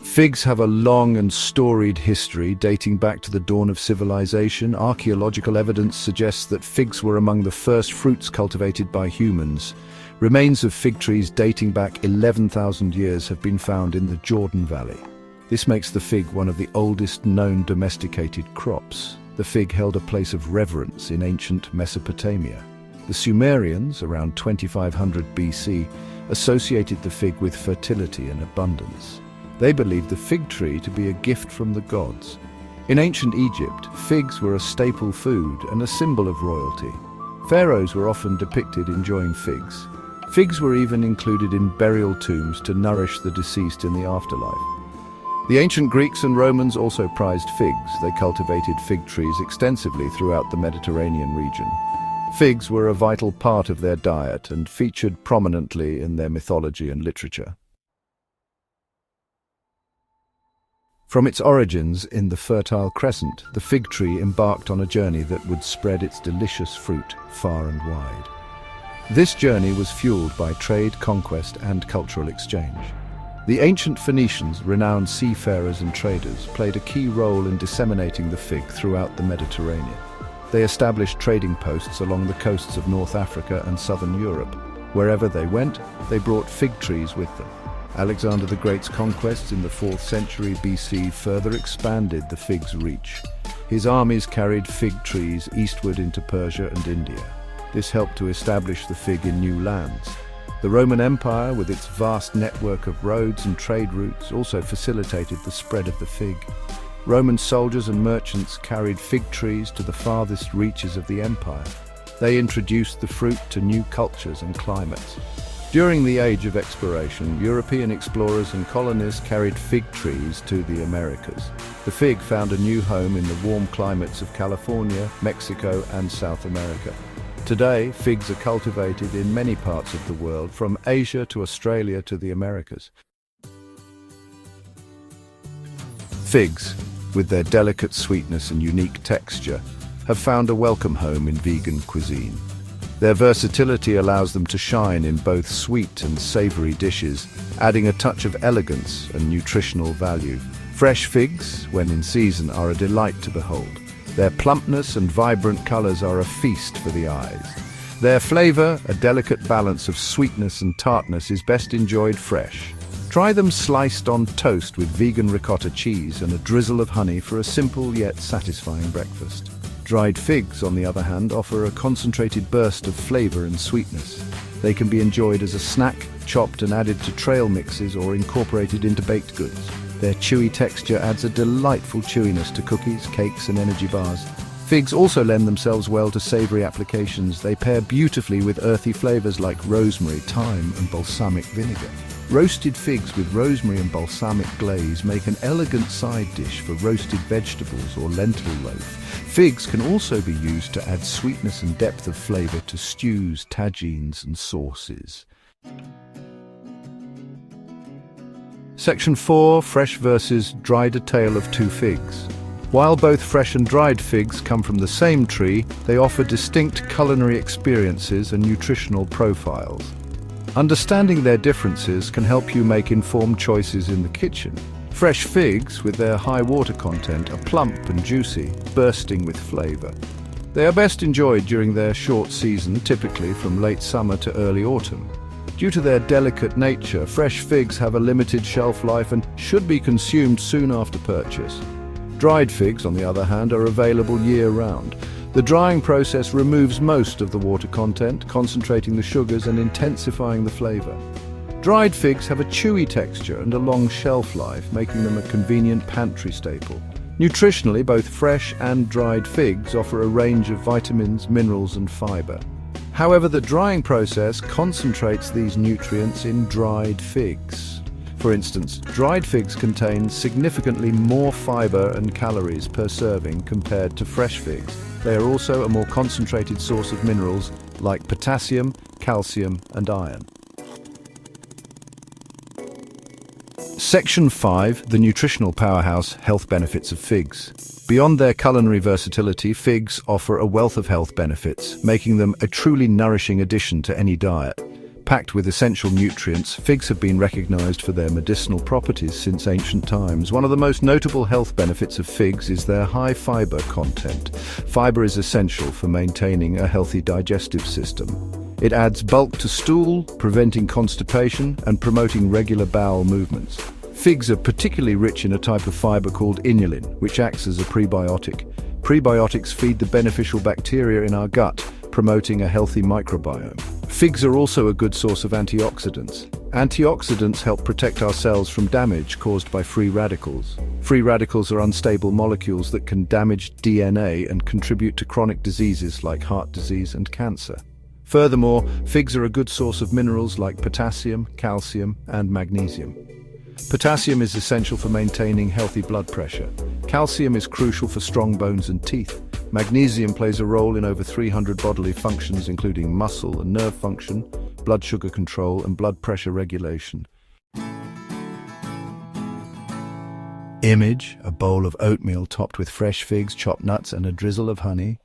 Figs have a long and storied history dating back to the dawn of civilization. Archaeological evidence suggests that figs were among the first fruits cultivated by humans. Remains of fig trees dating back 11,000 years have been found in the Jordan Valley. This makes the fig one of the oldest known domesticated crops. The fig held a place of reverence in ancient Mesopotamia. The Sumerians, around 2500 BC, associated the fig with fertility and abundance. They believed the fig tree to be a gift from the gods. In ancient Egypt, figs were a staple food and a symbol of royalty. Pharaohs were often depicted enjoying figs. Figs were even included in burial tombs to nourish the deceased in the afterlife. The ancient Greeks and Romans also prized figs. They cultivated fig trees extensively throughout the Mediterranean region. Figs were a vital part of their diet and featured prominently in their mythology and literature. From its origins in the Fertile Crescent, the fig tree embarked on a journey that would spread its delicious fruit far and wide. This journey was fueled by trade, conquest, and cultural exchange. The ancient Phoenicians, renowned seafarers and traders, played a key role in disseminating the fig throughout the Mediterranean. They established trading posts along the coasts of North Africa and southern Europe. Wherever they went, they brought fig trees with them. Alexander the Great's conquests in the 4th century BC further expanded the fig's reach. His armies carried fig trees eastward into Persia and India. This helped to establish the fig in new lands. The Roman Empire, with its vast network of roads and trade routes, also facilitated the spread of the fig. Roman soldiers and merchants carried fig trees to the farthest reaches of the empire. They introduced the fruit to new cultures and climates. During the Age of Exploration, European explorers and colonists carried fig trees to the Americas. The fig found a new home in the warm climates of California, Mexico, and South America. Today, figs are cultivated in many parts of the world, from Asia to Australia to the Americas. Figs, with their delicate sweetness and unique texture, have found a welcome home in vegan cuisine. Their versatility allows them to shine in both sweet and savory dishes, adding a touch of elegance and nutritional value. Fresh figs, when in season, are a delight to behold. Their plumpness and vibrant colors are a feast for the eyes. Their flavor, a delicate balance of sweetness and tartness, is best enjoyed fresh. Try them sliced on toast with vegan ricotta cheese and a drizzle of honey for a simple yet satisfying breakfast. Dried figs, on the other hand, offer a concentrated burst of flavor and sweetness. They can be enjoyed as a snack, chopped and added to trail mixes or incorporated into baked goods. Their chewy texture adds a delightful chewiness to cookies, cakes, and energy bars. Figs also lend themselves well to savory applications. They pair beautifully with earthy flavors like rosemary, thyme, and balsamic vinegar. Roasted figs with rosemary and balsamic glaze make an elegant side dish for roasted vegetables or lentil loaf. Figs can also be used to add sweetness and depth of flavor to stews, tagines, and sauces. Section 4. Fresh versus dried. A tale of two figs. While both fresh and dried figs come from the same tree, they offer distinct culinary experiences and nutritional profiles. Understanding their differences can help you make informed choices in the kitchen. Fresh figs, with their high water content, are plump and juicy, bursting with flavor. They are best enjoyed during their short season, typically from late summer to early autumn. Due to their delicate nature, fresh figs have a limited shelf life and should be consumed soon after purchase. Dried figs, on the other hand, are available year-round. The drying process removes most of the water content, concentrating the sugars and intensifying the flavor. Dried figs have a chewy texture and a long shelf life, making them a convenient pantry staple. Nutritionally, both fresh and dried figs offer a range of vitamins, minerals, and fiber. However, the drying process concentrates these nutrients in dried figs. For instance, dried figs contain significantly more fiber and calories per serving compared to fresh figs. They are also a more concentrated source of minerals like potassium, calcium, and iron. Section 5. The nutritional powerhouse, health benefits of figs. Beyond their culinary versatility, figs offer a wealth of health benefits, making them a truly nourishing addition to any diet. Packed with essential nutrients, figs have been recognized for their medicinal properties since ancient times. One of the most notable health benefits of figs is their high fiber content. Fiber is essential for maintaining a healthy digestive system. It adds bulk to stool, preventing constipation and promoting regular bowel movements. Figs are particularly rich in a type of fiber called inulin, which acts as a prebiotic. Prebiotics feed the beneficial bacteria in our gut, promoting a healthy microbiome. Figs are also a good source of antioxidants. Antioxidants help protect our cells from damage caused by free radicals. Free radicals are unstable molecules that can damage DNA and contribute to chronic diseases like heart disease and cancer. Furthermore, figs are a good source of minerals like potassium, calcium, and magnesium. Potassium is essential for maintaining healthy blood pressure. Calcium is crucial for strong bones and teeth. Magnesium plays a role in over 300 bodily functions, including muscle and nerve function, blood sugar control, and blood pressure regulation. Image: a bowl of oatmeal topped with fresh figs, chopped nuts, and a drizzle of honey.